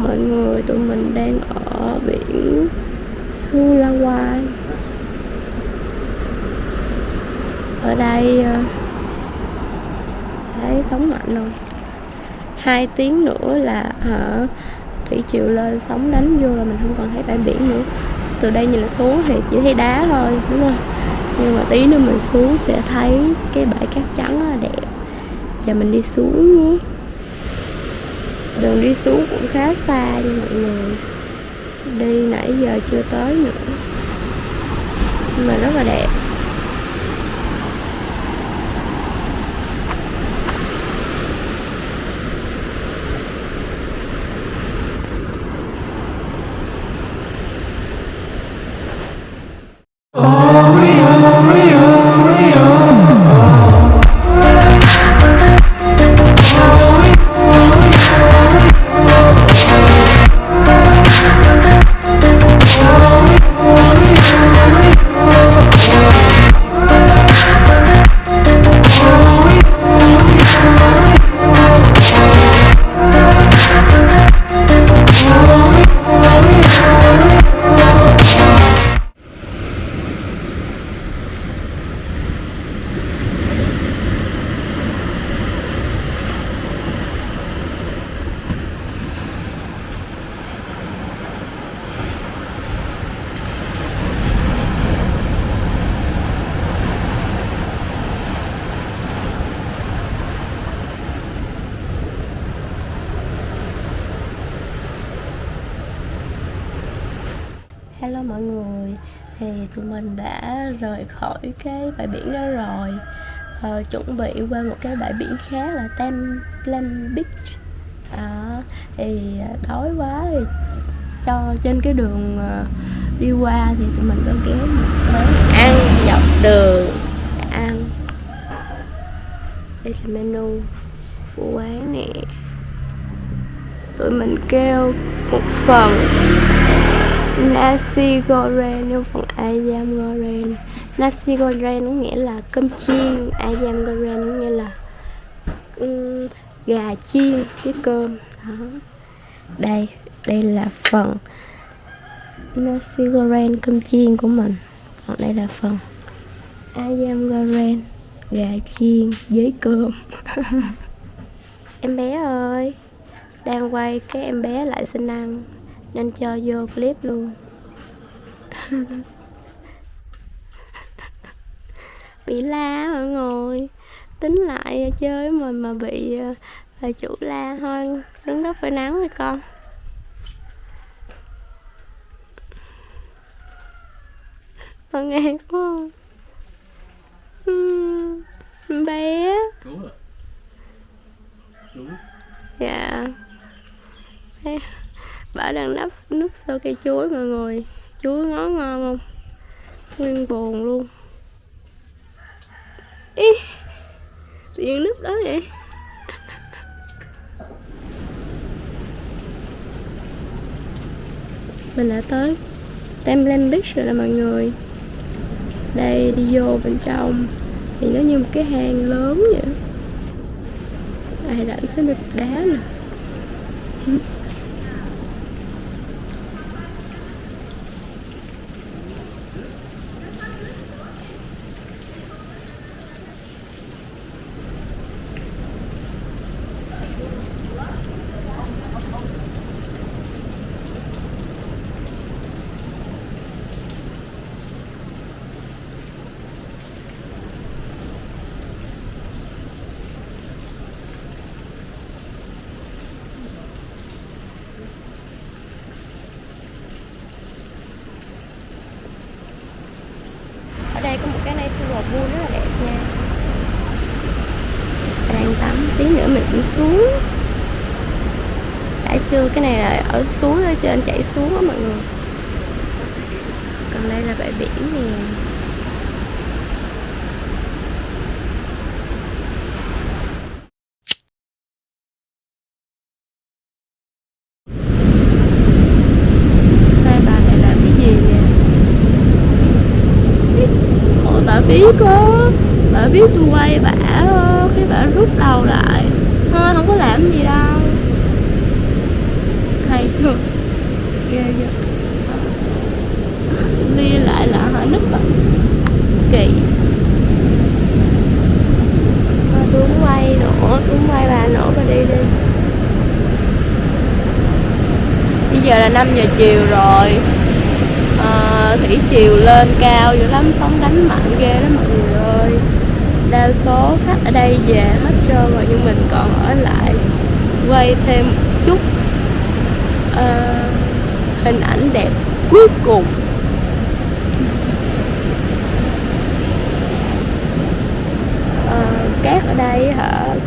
mọi người, tụi mình đang ở biển Sulawesi. Ở đây thấy sóng mạnh không? 2 tiếng nữa là thủy triều lên, sóng đánh vô là mình không còn thấy bãi biển nữa. Từ đây nhìn xuống thì chỉ thấy đá thôi, đúng không? Nhưng mà tí nữa mình xuống sẽ thấy cái bãi cát trắng rất là đẹp. Giờ mình đi xuống nhé. Đường đi xuống cũng khá xa nha mọi người. Đi nãy giờ chưa tới nữa, nhưng mà rất là đẹp. Hello mọi người, thì tụi mình đã rời khỏi cái bãi biển đó rồi, chuẩn bị qua một cái bãi biển khác là Templan Beach. Thì đói quá thì cho trên cái đường đi qua thì tụi mình có ghé một quán ăn dọc đường để ăn. Đây là menu của quán nè. Tụi mình kêu một phần nasi goreng, nhưng phần ayam goreng. Nasi goreng có nghĩa là cơm chiên, ayam goreng có nghĩa là gà chiên với cơm. Đó. Đây là phần nasi goreng cơm chiên của mình. Còn đây là phần ayam goreng gà chiên với cơm. Em bé ơi, đang quay cái em bé lại xin ăn nên cho vô clip luôn. Bị la mọi người, tính lại chơi với mình mà bị bà chủ la thôi, đứng đó phải nắng rồi con. Con nghe phải không? Bé. Dạ. Bà đang núp sau cây chuối mọi người. Chuối ngon không? Nguyên buồn luôn. Ý, tiền núp đó vậy. Mình đã tới Templan Beach rồi nè mọi người. Đây, đi vô bên trong thì nó như một cái hang lớn vậy. Ai rảnh sẽ được đá nè. Đây có một cái này tour vui rất là đẹp nha. Đang tắm, tí nữa mình cũng xuống. Đã chưa, cái này là ở suối ở trên chảy xuống đó mọi người. Còn đây là bãi biển nè. Hai bà này làm cái gì nè? Bà biết á, bà biết tôi quay bả, cái bả rút đầu lại thôi, không có làm gì đâu. Hay ghê chưa, đi lại là họ núp à, kỳ. Tôi muốn quay nữa, tôi muốn quay bà nữa, bà đi đi. Bây giờ là 5 giờ chiều rồi, thủy triều lên cao dữ lắm, sóng đánh mạnh ghê đó mọi người ơi. Đa số khách ở đây về hết trơn rồi, nhưng mình còn ở lại quay thêm một chút hình ảnh đẹp cuối cùng. Cát ở đây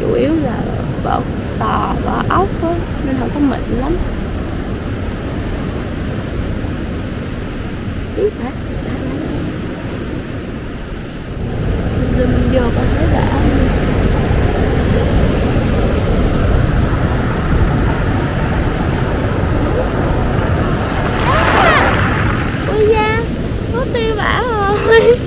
chủ yếu là bọt sò và ốc á, nên không có mịn lắm. Zoom vô có thấy đã. Ôi da, có tiêu bả rồi.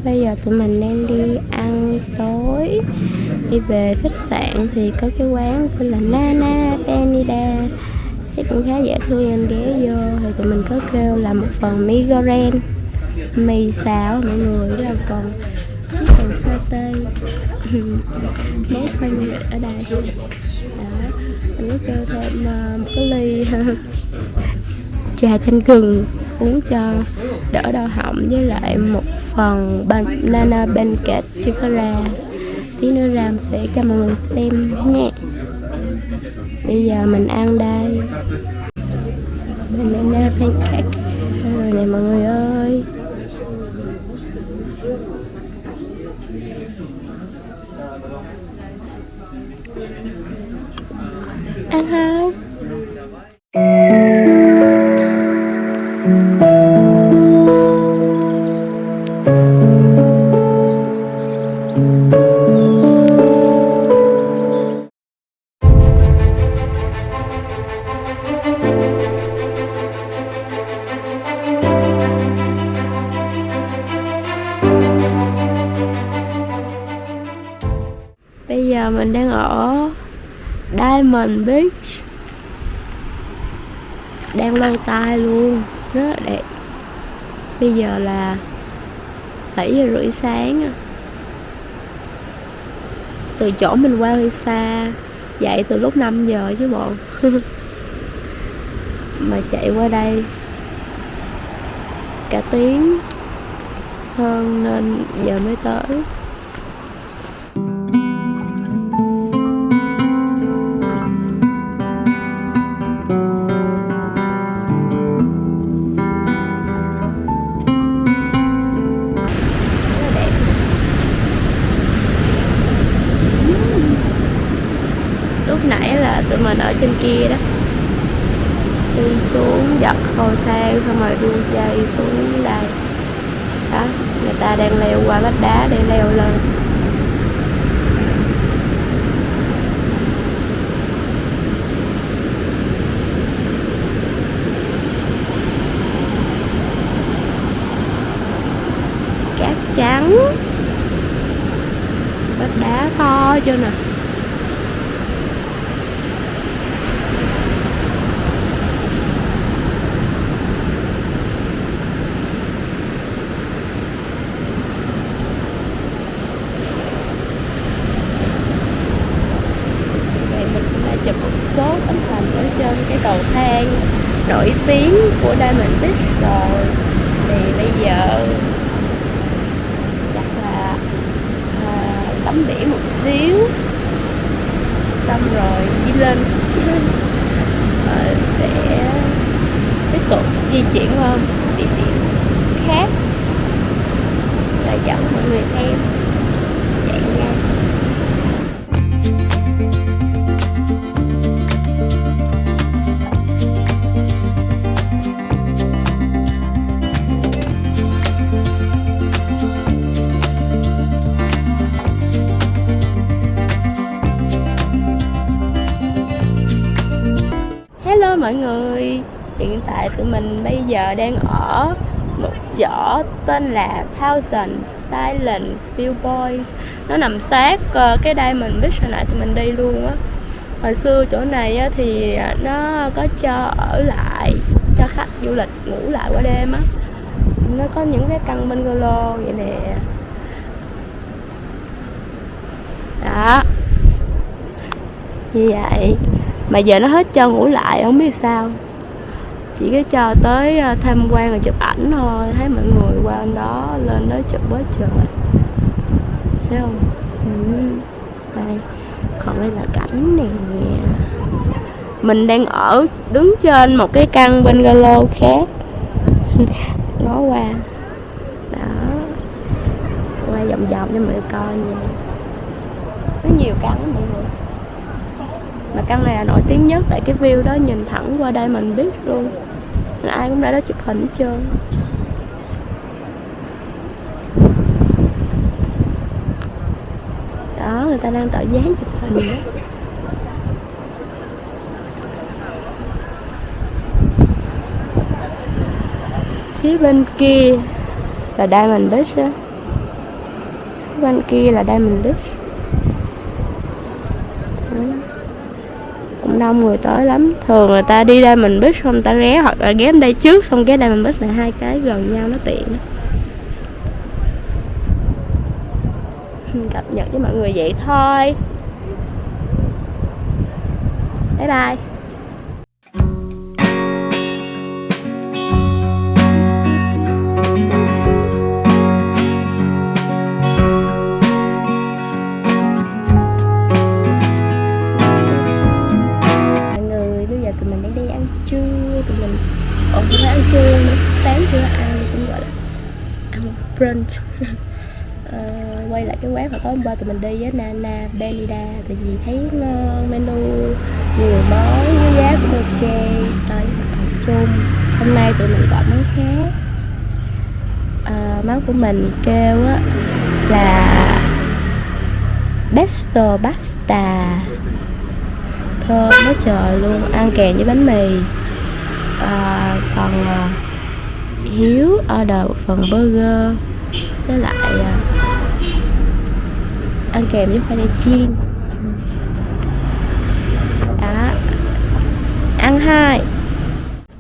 Bây giờ tụi mình đang đi ăn tối. Đi về khách sạn thì có cái quán tên là Nana Benida, thấy cũng khá dễ thương, anh ghé vô. Thì tụi mình có kêu là một phần mì goreng, mì xào mọi người, là còn chiếc còn satay. Món favorite ở đây đó. Mình có kêu thêm một cái ly trà chanh gừng uống cho đỡ đau họng, với lại một phần banana pancake chưa có ra, tí nữa ra sẽ cho mọi người xem nha. Bây giờ mình ăn đây, banana pancake rồi nè mọi người ơi. Ăn không? Bây giờ mình đang ở Diamond Beach, đang lâu tay luôn, rất là đẹp. Bây giờ là 7:30 sáng. Từ chỗ mình qua hơi xa, dậy từ lúc 5 giờ chứ bộ. Mà chạy qua đây cả tiếng hơn nên giờ mới tới. Lúc nãy là tụi mình ở trên kia đó, đi xuống dọc cầu thang xong rồi đu dây xuống đây đó. Người ta đang leo qua vách đá để leo lên. Cát trắng, vách đá to chưa nè. Chụp một số tấm hình ở trên cái cầu thang nổi tiếng của Diamond Beach rồi. Thì bây giờ tắm biển một xíu, xong rồi đi lên sẽ tiếp tục di chuyển qua một địa điểm khác và dẫn mọi người theo vậy nha. Hello mọi người, hiện tại tụi mình bây giờ đang ở một chỗ tên là Thousand Island Viewpoint. Nó nằm sát cái Diamond Beach hồi nãy tụi mình đi luôn á. Hồi xưa chỗ này á, thì nó có cho ở lại, cho khách du lịch ngủ lại qua đêm á. Nó có những cái căn bungalow vậy nè. Đó, như vậy. Mà giờ nó hết cho ngủ lại, không biết sao. Chỉ có cho tới tham quan và chụp ảnh thôi. Thấy mọi người qua đó lên đó chụp quá trời, thấy không? Đây. Còn đây là cảnh nè. Mình đang ở đứng trên một cái căn bungalow khác. Ngó qua. Đó, quay vòng vòng cho mọi người coi nha. Có nhiều căn đó mọi người. Mà căn này là nổi tiếng nhất tại cái view đó nhìn thẳng qua Diamond Beach luôn. Là ai cũng ra đó chụp hình hết trơn. Đó, người ta đang tạo dáng chụp hình đó. Phía bên kia là Diamond Beach á. Phía bên kia là Diamond Beach. Cũng đông người tới lắm. Thường người ta đi Diamond Beach xong người ta ghé, hoặc là ghé đến đây trước xong ghé Diamond Beach, là hai cái gần nhau nó tiện đó. Cập nhật với mọi người vậy thôi. Bye bye. Sáng chưa ăn cũng gọi là ăn brunch. Quay lại cái quán hồi tối hôm qua tụi mình đi với Nana Benida, tại vì thấy ngon, menu nhiều món với giá cũng ok so với mặt bằng chung. Hôm nay tụi mình gọi món khác. Món của mình kêu á là pesto pasta, thơm quá trời luôn, ăn kèm với bánh mì. Còn Hiếu order một phần burger với lại ăn kèm với khoai tây chiên. Đó, ăn hai.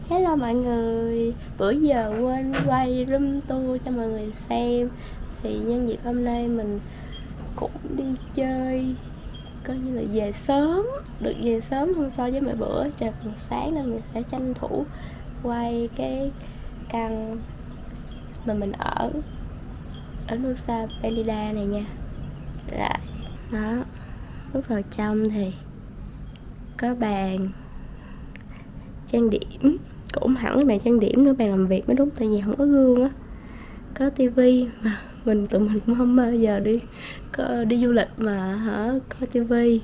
Hello mọi người, bữa giờ quên quay room tour cho mọi người xem. Thì nhân dịp hôm nay mình cũng đi chơi, coi như là về sớm, được về sớm hơn so với mọi bữa, trời còn sáng nên mình sẽ tranh thủ quay cái căn mà mình ở Nusa Penida này nha. Rồi, đó, bước vào trong thì có bàn trang điểm, cũng hẳn cái bàn trang điểm nữa, bàn làm việc mới đúng, tại vì không có gương á. Có tivi mà tụi mình cũng không bao giờ đi du lịch mà coi tivi.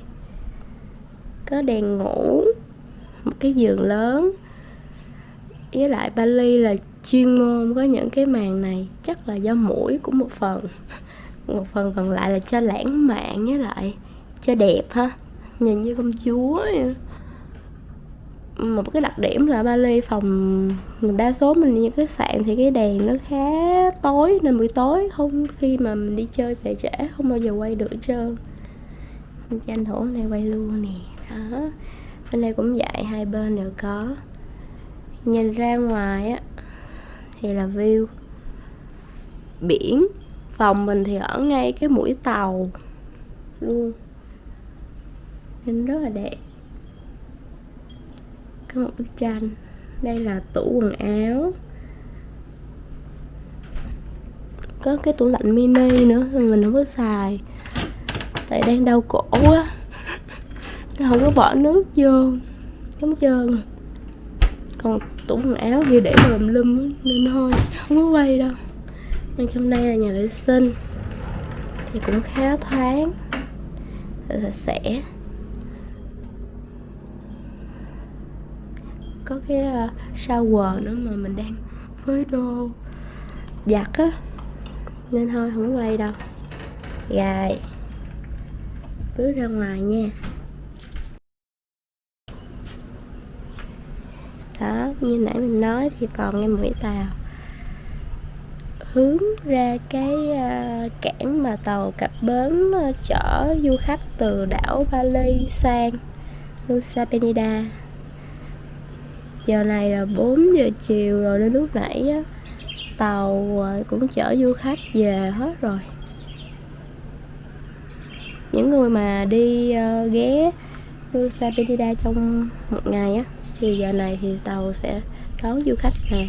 Có đèn ngủ, một cái giường lớn, với lại Bali là chuyên môn có những cái màn này, chắc là do muỗi cũng một phần còn lại là cho lãng mạn với lại cho đẹp ha, nhìn như công chúa vậy. Một cái đặc điểm là Bali phòng mình đa số mình những cái sạn thì cái đèn nó khá tối, nên buổi tối không, khi mà mình đi chơi về trễ không bao giờ quay được hết trơn. Mình tranh thủ này quay luôn nè. Đó, bên đây cũng vậy, hai bên đều có. Nhìn ra ngoài á thì là view biển. Phòng mình thì ở ngay cái mũi tàu luôn nên rất là đẹp. Có một bức tranh. Đây là tủ quần áo, có cái tủ lạnh mini nữa mình không có xài. tại đang đau cổ quá, không có bỏ nước vô, giống trơn. Còn tủ quần áo thì để lùm lum nên thôi không có quay đâu. Nhưng trong đây là nhà vệ sinh thì cũng khá thoáng, sạch sẽ. Có cái shower nữa mà mình đang với đồ giặt á nên thôi không quay đâu. Rồi bước ra ngoài nha. Đó, như nãy mình nói thì còn ngay mũi tàu hướng ra cái cảng mà tàu cập bến chở du khách từ đảo Bali sang Nusa Penida. Giờ này là 4 giờ chiều rồi, đến lúc nãy á, tàu cũng chở du khách về hết rồi. Những người mà đi ghé Nusa Penida trong một ngày á thì giờ này thì tàu sẽ đón du khách về.